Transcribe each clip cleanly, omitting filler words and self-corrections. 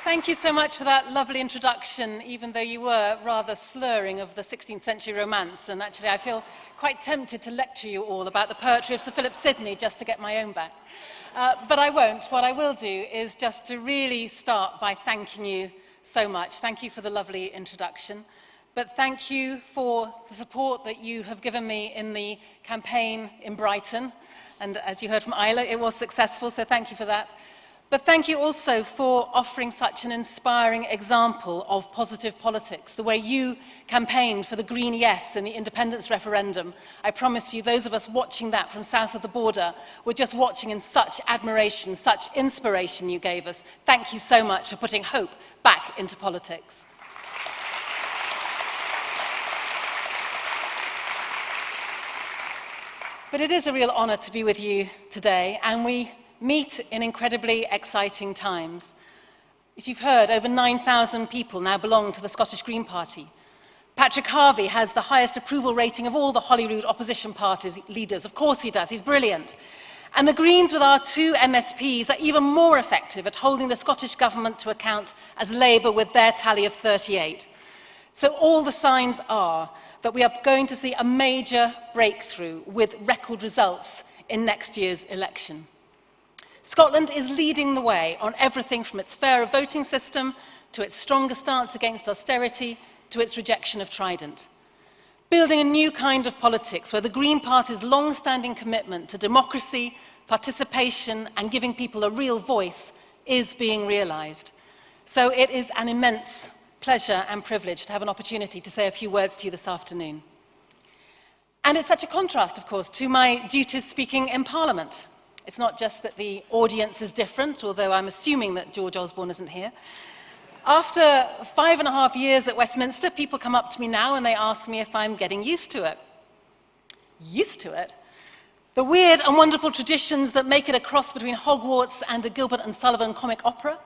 Thank you so much for that lovely introduction, even though you were rather slurring of the 16th century romance. And actually, I feel quite tempted to lecture you all about the poetry of Sir Philip Sidney just to get my own back. But I won't. What I will do is just to really start by thanking you so much. Thank you for the lovely introduction. But thank you for the support that you have given me in the campaign in Brighton. And as you heard from Isla, it was successful, so thank you for that. But thank you also for offering such an inspiring example of positive politics, the way you campaigned for the Green Yes in the independence referendum. I promise you, those of us watching that from south of the border were just watching in such admiration, such inspiration you gave us. Thank you so much for putting hope back into politics. But it is a real honour to be with you today, and we meet in incredibly exciting times. As you've heard, over 9,000 people now belong to the Scottish Green Party. Patrick Harvey has the highest approval rating of all the Holyrood opposition parties leaders. Of course he does, he's brilliant. And the Greens, with our two MSPs, are even more effective at holding the Scottish Government to account as Labour with their tally of 38. So all the signs are that we are going to see a major breakthrough with record results in next year's election. Scotland is leading the way on everything from its fairer voting system to its stronger stance against austerity to its rejection of Trident. Building a new kind of politics where the Green Party's long-standing commitment to democracy, participation and giving people a real voice is being realised. So it is an immense pleasure and privilege to have an opportunity to say a few words to you this afternoon. And it's such a contrast, of course, to my duties speaking in Parliament. It's not just that the audience is different, although I'm assuming that George Osborne isn't here. After 5.5 years at Westminster, people come up to me now and they ask me if I'm getting used to it. Used to it? The weird and wonderful traditions that make it a cross between Hogwarts and a Gilbert and Sullivan comic opera,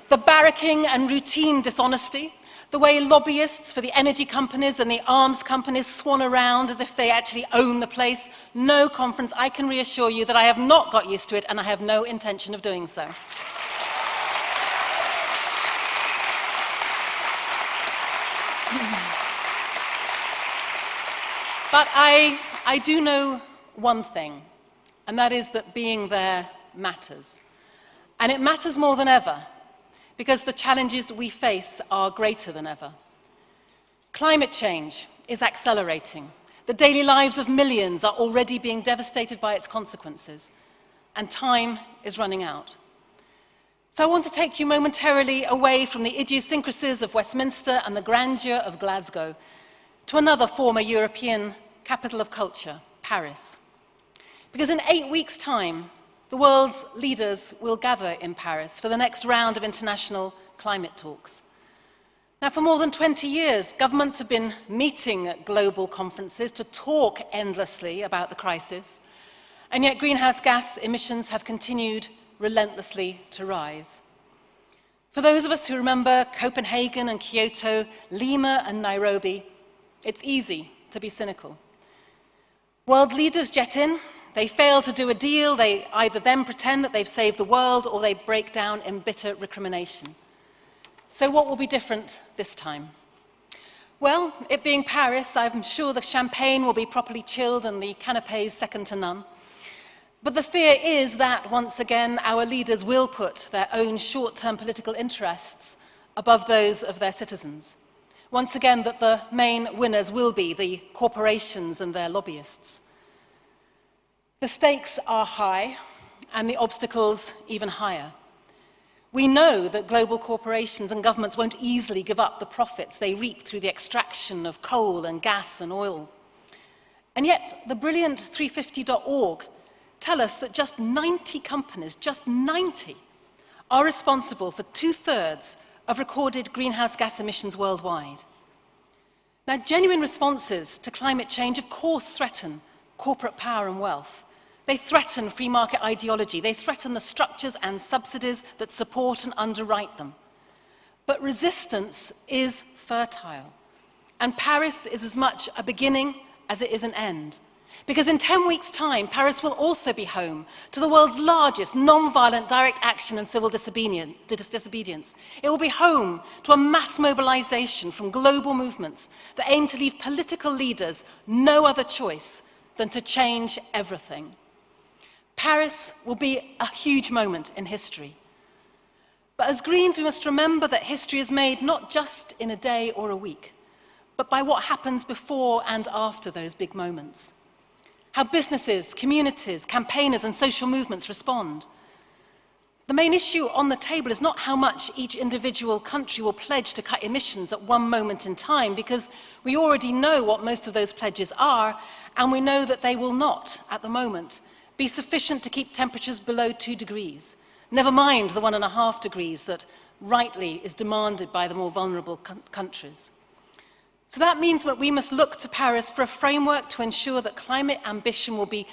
the barracking and routine dishonesty, the way lobbyists for the energy companies and the arms companies swan around as if they actually own the place. No, conference, I can reassure you that I have not got used to it and I have no intention of doing so. But I do know one thing, and that is that being there matters. And it matters more than ever, because the challenges we face are greater than ever. Climate change is accelerating. The daily lives of millions are already being devastated by its consequences, and time is running out. So I want to take you momentarily away from the idiosyncrasies of Westminster and the grandeur of Glasgow to another former European capital of culture, Paris. Because in 8 weeks' time, the world's leaders will gather in Paris for the next round of international climate talks. Now, for more than 20 years, governments have been meeting at global conferences to talk endlessly about the crisis, and yet greenhouse gas emissions have continued relentlessly to rise. For those of us who remember Copenhagen and Kyoto, Lima and Nairobi, it's easy to be cynical. World leaders jet in. They fail to do a deal, they either then pretend that they've saved the world or they break down in bitter recrimination. So what will be different this time? Well, it being Paris, I'm sure the champagne will be properly chilled and the canapés second to none. But the fear is that, once again, our leaders will put their own short-term political interests above those of their citizens. Once again, that the main winners will be the corporations and their lobbyists. The stakes are high, and the obstacles even higher. We know that global corporations and governments won't easily give up the profits they reap through the extraction of coal and gas and oil. And yet, the brilliant 350.org tell us that just 90 companies, just 90, are responsible for 2/3 of recorded greenhouse gas emissions worldwide. Now, genuine responses to climate change, of course, threaten corporate power and wealth. They threaten free market ideology. They threaten the structures and subsidies that support and underwrite them. But resistance is fertile. And Paris is as much a beginning as it is an end. Because in 10 weeks' time, Paris will also be home to the world's largest non-violent direct action and civil disobedience. It will be home to a mass mobilization from global movements that aim to leave political leaders no other choice than to change everything. Paris will be a huge moment in history. But as Greens, we must remember that history is made not just in a day or a week, but by what happens before and after those big moments. How businesses, communities, campaigners, and social movements respond. The main issue on the table is not how much each individual country will pledge to cut emissions at one moment in time, because we already know what most of those pledges are, and we know that they will not, at the moment, be sufficient to keep temperatures below 2 degrees, never mind the 1.5 degrees that rightly is demanded by the more vulnerable countries. So that means that we must look to Paris for a framework to ensure that climate ambition will be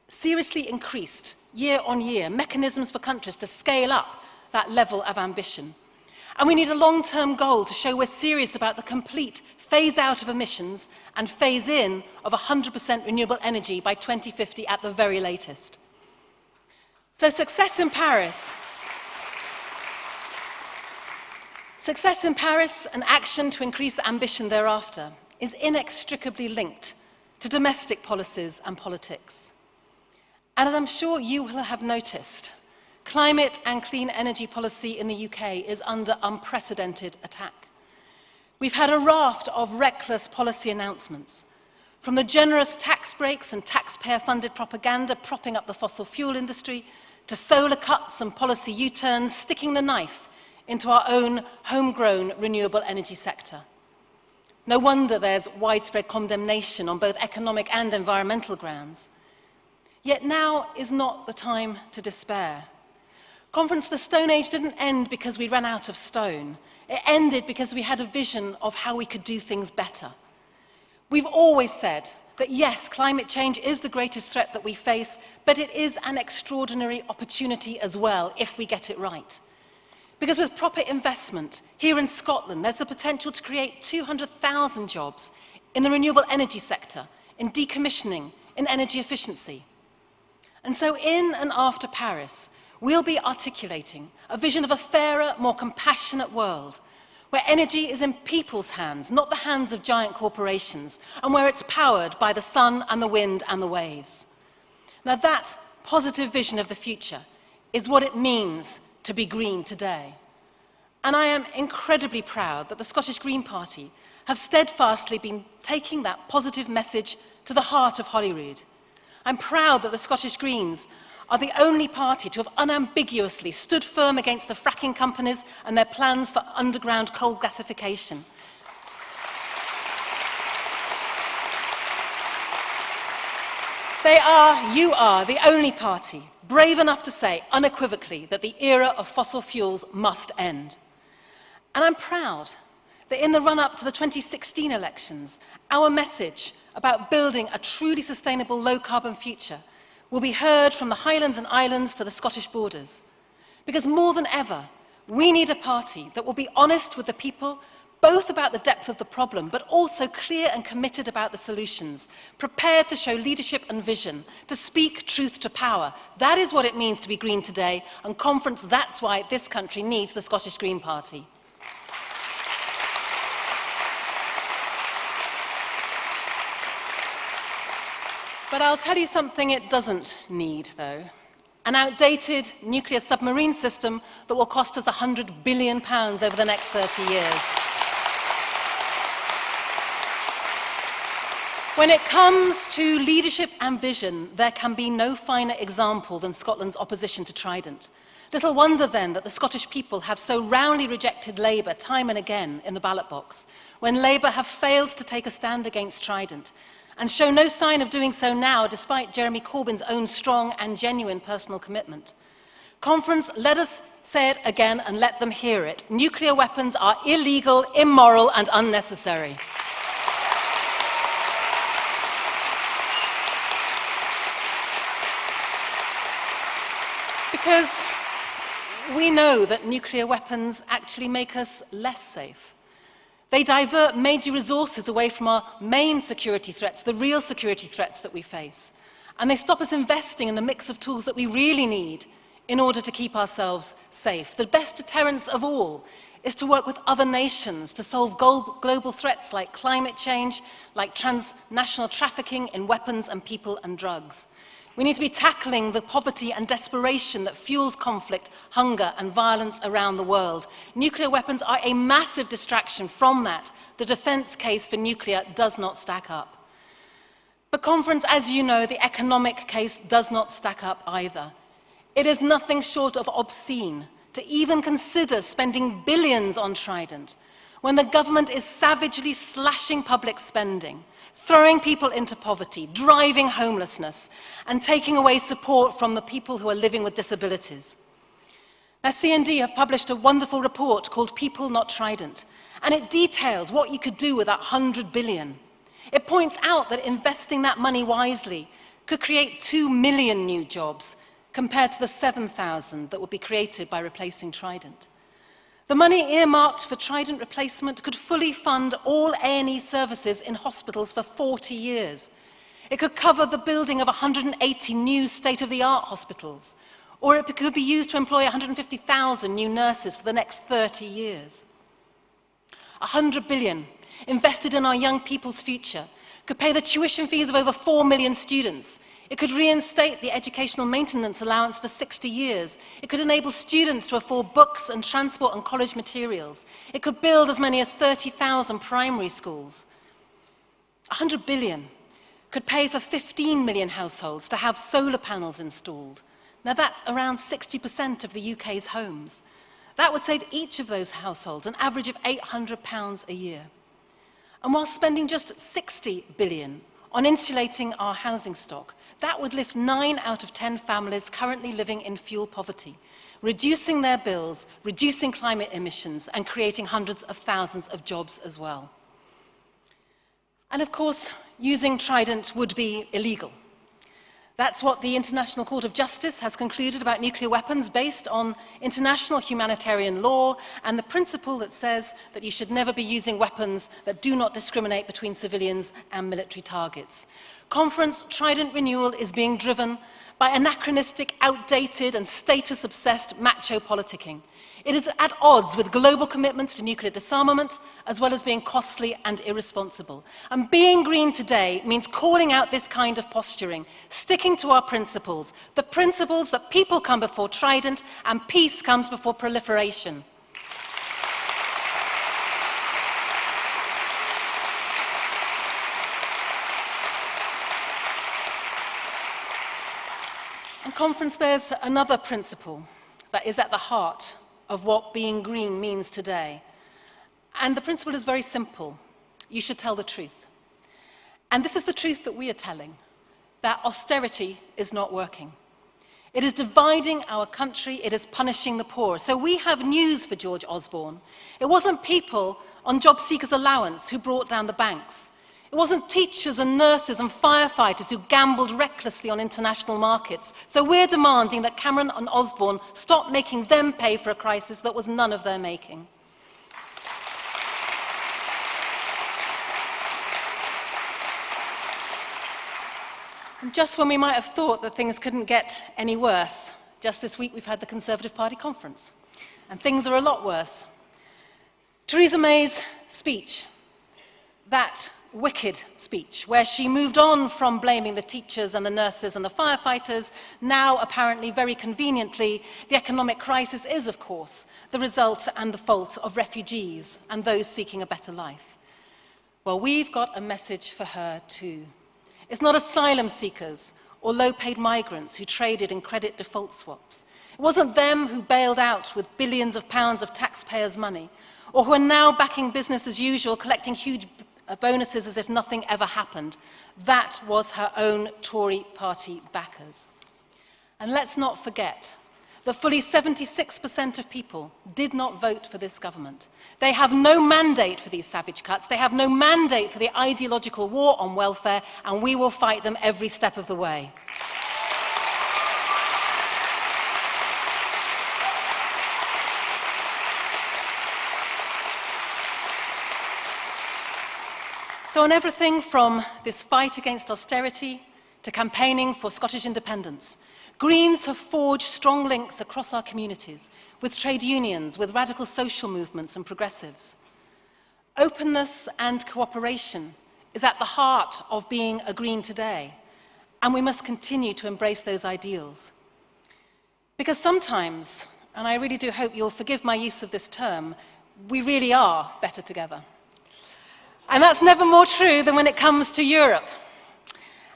seriously increased year on year, mechanisms for countries to scale up that level of ambition. And we need a long-term goal to show we're serious about the complete phase out of emissions and phase in of 100% renewable energy by 2050 at the very latest. So success in Paris and action to increase ambition thereafter is inextricably linked to domestic policies and politics. And as I'm sure you will have noticed, climate and clean energy policy in the UK is under unprecedented attack. We've had a raft of reckless policy announcements, from the generous tax breaks and taxpayer-funded propaganda propping up the fossil fuel industry, to solar cuts and policy U-turns sticking the knife into our own homegrown renewable energy sector. No wonder there's widespread condemnation on both economic and environmental grounds. Yet now is not the time to despair. Conference the Stone Age didn't end because we ran out of stone. It ended because we had a vision of how we could do things better. We've always said that yes, climate change is the greatest threat that we face, but it is an extraordinary opportunity as well if we get it right. Because with proper investment, here in Scotland, there's the potential to create 200,000 jobs in the renewable energy sector, in decommissioning, in energy efficiency. And so in and after Paris, we'll be articulating a vision of a fairer, more compassionate world, where energy is in people's hands, not the hands of giant corporations, and where it's powered by the sun and the wind and the waves. Now that positive vision of the future is what it means to be green today. And I am incredibly proud that the Scottish Green Party have steadfastly been taking that positive message to the heart of Holyrood. I'm proud that the Scottish Greens are the only party to have unambiguously stood firm against the fracking companies and their plans for underground coal gasification. You are the only party brave enough to say unequivocally that the era of fossil fuels must end. And I'm proud that in the run-up to the 2016 elections, our message about building a truly sustainable low-carbon future will be heard from the Highlands and Islands to the Scottish borders. Because more than ever, we need a party that will be honest with the people, both about the depth of the problem, but also clear and committed about the solutions, prepared to show leadership and vision, to speak truth to power. That is what it means to be green today, and Conference, that's why this country needs the Scottish Green Party. But I'll tell you something it doesn't need, though. An outdated nuclear submarine system that will cost us £100 billion over the next 30 years. When it comes to leadership and vision, there can be no finer example than Scotland's opposition to Trident. Little wonder, then, that the Scottish people have so roundly rejected Labour time and again in the ballot box, when Labour have failed to take a stand against Trident, and show no sign of doing so now, despite Jeremy Corbyn's own strong and genuine personal commitment. Conference, let us say it again and let them hear it. Nuclear weapons are illegal, immoral, and unnecessary. Because we know that nuclear weapons actually make us less safe. They divert major resources away from our main security threats, the real security threats that we face. And they stop us investing in the mix of tools that we really need in order to keep ourselves safe. The best deterrence of all is to work with other nations to solve global threats like climate change, like transnational trafficking in weapons and people and drugs. We need to be tackling the poverty and desperation that fuels conflict, hunger, and violence around the world. Nuclear weapons are a massive distraction from that. The defense case for nuclear does not stack up. But conference, as you know, the economic case does not stack up either. It is nothing short of obscene to even consider spending billions on Trident when the government is savagely slashing public spending, throwing people into poverty, driving homelessness, and taking away support from the people who are living with disabilities. Now, CND have published a wonderful report called People Not Trident, and it details what you could do with that 100 billion. It points out that investing that money wisely could create 2 million new jobs, compared to the 7,000 that would be created by replacing Trident. The money earmarked for Trident replacement could fully fund all A&E services in hospitals for 40 years. It could cover the building of 180 new state-of-the-art hospitals, or it could be used to employ 150,000 new nurses for the next 30 years. 100 billion invested in our young people's future could pay the tuition fees of over 4 million students. It could reinstate the educational maintenance allowance for 60 years. It could enable students to afford books and transport and college materials. It could build as many as 30,000 primary schools. 100 billion could pay for 15 million households to have solar panels installed. Now that's around 60% of the UK's homes. That would save each of those households an average of £800 a year. And while spending just 60 billion on insulating our housing stock, that would lift 9 out of 10 families currently living in fuel poverty, reducing their bills, reducing climate emissions, and creating hundreds of thousands of jobs as well. And of course, using Trident would be illegal. That's what the International Court of Justice has concluded about nuclear weapons based on international humanitarian law and the principle that says that you should never be using weapons that do not discriminate between civilians and military targets. Conference Trident renewal is being driven by anachronistic, outdated, and status-obsessed macho politicking. It is at odds with global commitments to nuclear disarmament, as well as being costly and irresponsible. And being green today means calling out this kind of posturing, sticking to our principles, the principles that people come before Trident and peace comes before proliferation. And conference, there's another principle that is at the heart of what being green means today. And the principle is very simple. You should tell the truth. And this is the truth that we are telling, that austerity is not working. It is dividing our country, it is punishing the poor. So we have news for George Osborne. It wasn't people on job seekers' allowance who brought down the banks. It wasn't teachers and nurses and firefighters who gambled recklessly on international markets. So we're demanding that Cameron and Osborne stop making them pay for a crisis that was none of their making. And just when we might have thought that things couldn't get any worse, just this week we've had the Conservative Party conference, and things are a lot worse. Theresa May's speech, that wicked speech, where she moved on from blaming the teachers and the nurses and the firefighters, now apparently very conveniently, the economic crisis is, of course, the result and the fault of refugees and those seeking a better life. Well, we've got a message for her too. It's not asylum seekers or low-paid migrants who traded in credit default swaps. It wasn't them who bailed out with billions of pounds of taxpayers' money, or who are now backing business as usual, collecting huge bonuses as if nothing ever happened. That was her own Tory party backers. And let's not forget that fully 76% of people did not vote for this government. They have no mandate for these savage cuts. They have no mandate for the ideological war on welfare, and we will fight them every step of the way. So on everything from this fight against austerity to campaigning for Scottish independence, Greens have forged strong links across our communities with trade unions, with radical social movements and progressives. Openness and cooperation is at the heart of being a Green today, and we must continue to embrace those ideals. Because sometimes, and I really do hope you'll forgive my use of this term, we really are better together. And that's never more true than when it comes to Europe.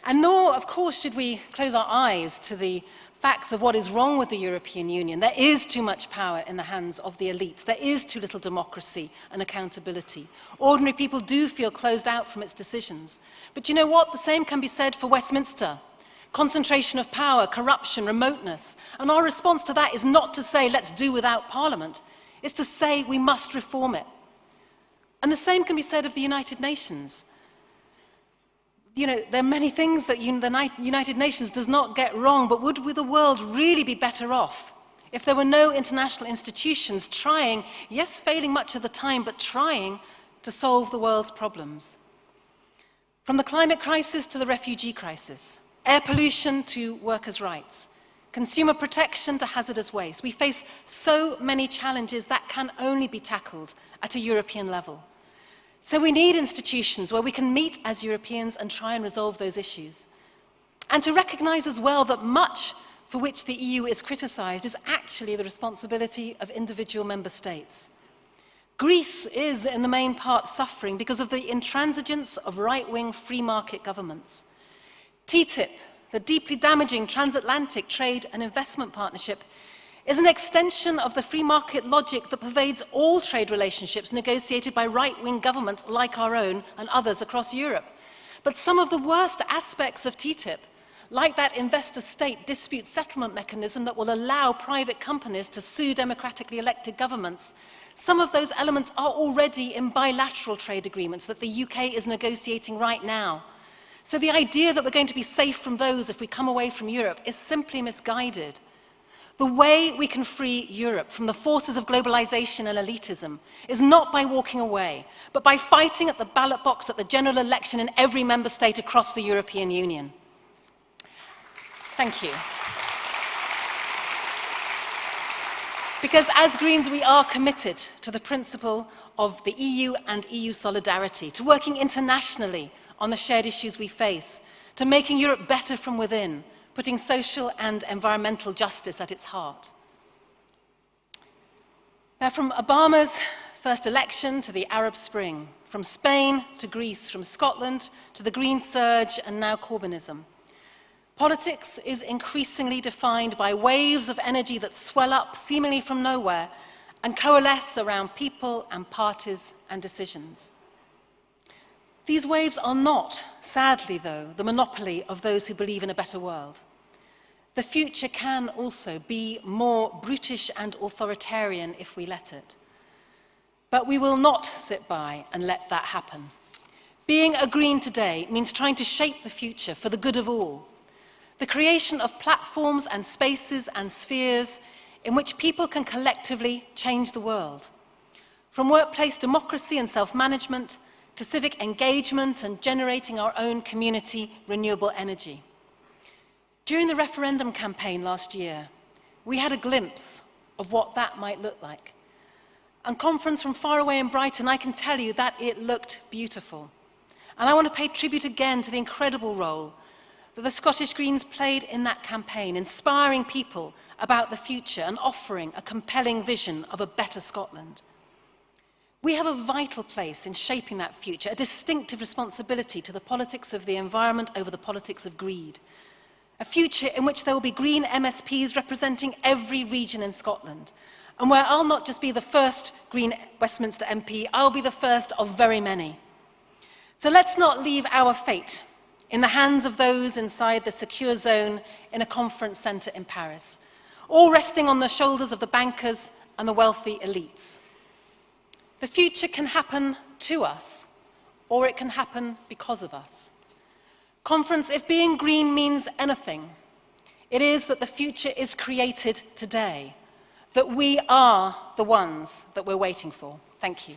And nor, of course, should we close our eyes to the facts of what is wrong with the European Union. There is too much power in the hands of the elite. There is too little democracy and accountability. Ordinary people do feel closed out from its decisions. But you know what? The same can be said for Westminster. Concentration of power, corruption, remoteness. And our response to that is not to say, let's do without Parliament. It's to say we must reform it. And the same can be said of the United Nations. You know, there are many things that the United Nations does not get wrong, but would the world really be better off if there were no international institutions trying, yes, failing much of the time, but trying to solve the world's problems? From the climate crisis to the refugee crisis, air pollution to workers' rights, consumer protection to hazardous waste, we face so many challenges that can only be tackled at a European level. So we need institutions where we can meet as Europeans and try and resolve those issues. And to recognise as well that much for which the EU is criticised is actually the responsibility of individual member states. Greece is, in the main part, suffering because of the intransigence of right-wing free market governments. TTIP, the deeply damaging transatlantic trade and investment partnership, is an extension of the free market logic that pervades all trade relationships negotiated by right-wing governments like our own and others across Europe. But some of the worst aspects of TTIP, like that investor-state dispute settlement mechanism that will allow private companies to sue democratically elected governments, some of those elements are already in bilateral trade agreements that the UK is negotiating right now. So the idea that we're going to be safe from those if we come away from Europe is simply misguided. The way we can free Europe from the forces of globalization and elitism is not by walking away, but by fighting at the ballot box at the general election in every member state across the European Union. Thank you. Because as Greens, we are committed to the principle of the EU and EU solidarity, to working internationally on the shared issues we face, to making Europe better from within, putting social and environmental justice at its heart. Now, from Obama's first election to the Arab Spring, from Spain to Greece, from Scotland to the Green Surge and now Corbynism, politics is increasingly defined by waves of energy that swell up seemingly from nowhere and coalesce around people and parties and decisions. These waves are not, sadly though, the monopoly of those who believe in a better world. The future can also be more brutish and authoritarian if we let it. But we will not sit by and let that happen. Being a Green today means trying to shape the future for the good of all. The creation of platforms and spaces and spheres in which people can collectively change the world. From workplace democracy and self-management to civic engagement and generating our own community renewable energy. During the referendum campaign last year, we had a glimpse of what that might look like. On conference from far away in Brighton, I can tell you that it looked beautiful. And I want to pay tribute again to the incredible role that the Scottish Greens played in that campaign, inspiring people about the future and offering a compelling vision of a better Scotland. We have a vital place in shaping that future, a distinctive responsibility to the politics of the environment over the politics of greed. A future in which there will be Green MSPs representing every region in Scotland, and where I'll not just be the first Green Westminster MP, I'll be the first of very many. So let's not leave our fate in the hands of those inside the secure zone in a conference centre in Paris, all resting on the shoulders of the bankers and the wealthy elites. The future can happen to us, or it can happen because of us. Conference, if being green means anything, it is that the future is created today, that we are the ones that we're waiting for. Thank you.